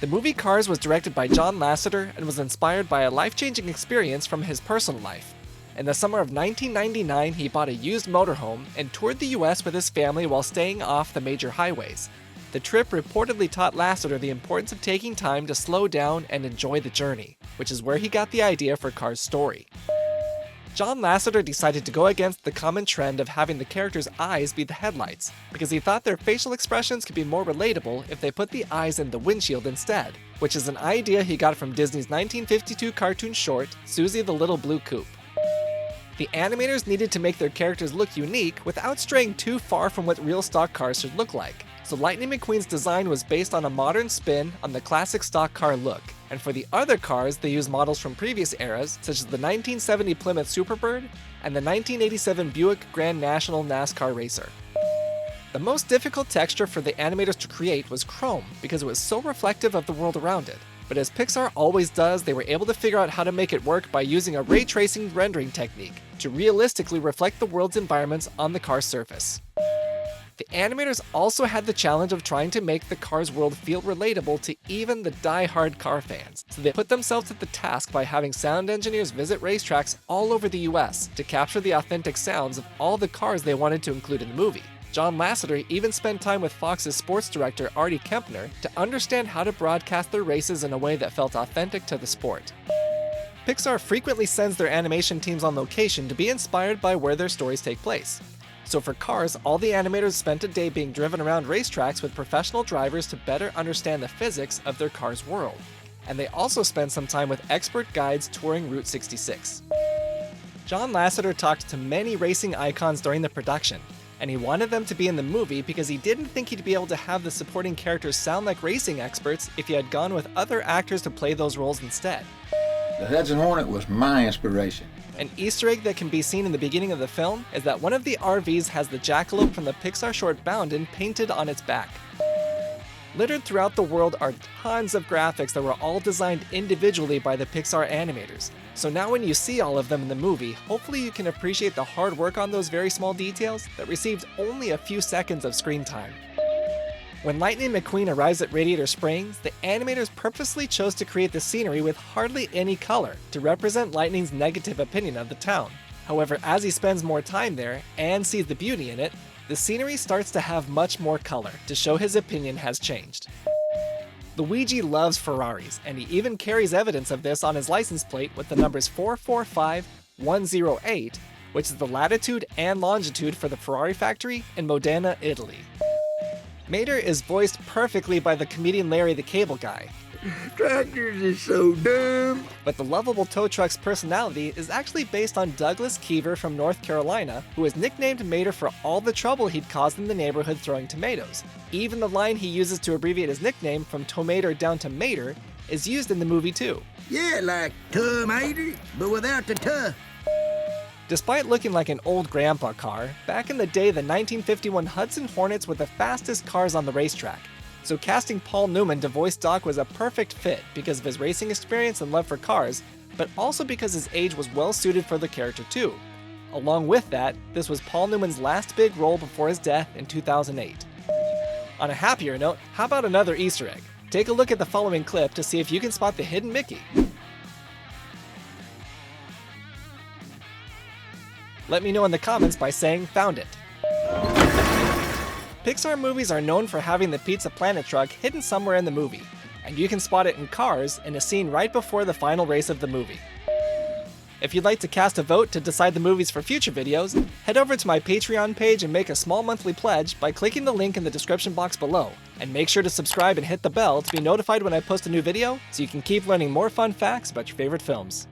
The movie Cars was directed by John Lasseter and was inspired by a life-changing experience from his personal life. In the summer of 1999, he bought a used motorhome and toured the US with his family while staying off the major highways. The trip reportedly taught Lasseter the importance of taking time to slow down and enjoy the journey, which is where he got the idea for Cars' story. John Lasseter decided to go against the common trend of having the characters' eyes be the headlights, because he thought their facial expressions could be more relatable if they put the eyes in the windshield instead, which is an idea he got from Disney's 1952 cartoon short, Susie the Little Blue Coupe. The animators needed to make their characters look unique without straying too far from what real stock cars should look like, so Lightning McQueen's design was based on a modern spin on the classic stock car look, and for the other cars they used models from previous eras such as the 1970 Plymouth Superbird and the 1987 Buick Grand National NASCAR Racer. The most difficult texture for the animators to create was chrome because it was so reflective of the world around it. But as Pixar always does, they were able to figure out how to make it work by using a ray tracing rendering technique to realistically reflect the world's environments on the car's surface. The animators also had the challenge of trying to make the Cars world feel relatable to even the die-hard car fans, so they put themselves at the task by having sound engineers visit racetracks all over the US to capture the authentic sounds of all the cars they wanted to include in the movie. John Lasseter even spent time with Fox's sports director Artie Kempner to understand how to broadcast their races in a way that felt authentic to the sport. Pixar frequently sends their animation teams on location to be inspired by where their stories take place. So for Cars, all the animators spent a day being driven around racetracks with professional drivers to better understand the physics of their car's world. And they also spent some time with expert guides touring Route 66. John Lasseter talked to many racing icons during the production, and he wanted them to be in the movie because he didn't think he'd be able to have the supporting characters sound like racing experts if he had gone with other actors to play those roles instead. The Hudson Hornet was my inspiration. An Easter egg that can be seen in the beginning of the film is that one of the RVs has the jackalope from the Pixar short Boundin' painted on its back. Littered throughout the world are tons of graphics that were all designed individually by the Pixar animators. So now when you see all of them in the movie, hopefully you can appreciate the hard work on those very small details that received only a few seconds of screen time. When Lightning McQueen arrives at Radiator Springs, the animators purposely chose to create the scenery with hardly any color to represent Lightning's negative opinion of the town. However, as he spends more time there and sees the beauty in it, the scenery starts to have much more color to show his opinion has changed. Luigi loves Ferraris, and he even carries evidence of this on his license plate with the numbers 445108, which is the latitude and longitude for the Ferrari factory in Modena, Italy. Mater is voiced perfectly by the comedian Larry the Cable Guy. Tractors is so dumb. But the lovable tow truck's personality is actually based on Douglas Keever from North Carolina, who is nicknamed Mater for all the trouble he'd caused in the neighborhood throwing tomatoes. Even the line he uses to abbreviate his nickname from Tomater down to Mater is used in the movie too. Yeah, like tomato, but without the tuh. Despite looking like an old grandpa car, back in the day the 1951 Hudson Hornets were the fastest cars on the racetrack. So casting Paul Newman to voice Doc was a perfect fit because of his racing experience and love for cars, but also because his age was well suited for the character too. Along with that, this was Paul Newman's last big role before his death in 2008. On a happier note, how about another Easter egg? Take a look at the following clip to see if you can spot the hidden Mickey. Let me know in the comments by saying "found it." Pixar movies are known for having the Pizza Planet truck hidden somewhere in the movie, and you can spot it in Cars in a scene right before the final race of the movie. If you'd like to cast a vote to decide the movies for future videos, head over to my Patreon page and make a small monthly pledge by clicking the link in the description box below. And make sure to subscribe and hit the bell to be notified when I post a new video so you can keep learning more fun facts about your favorite films.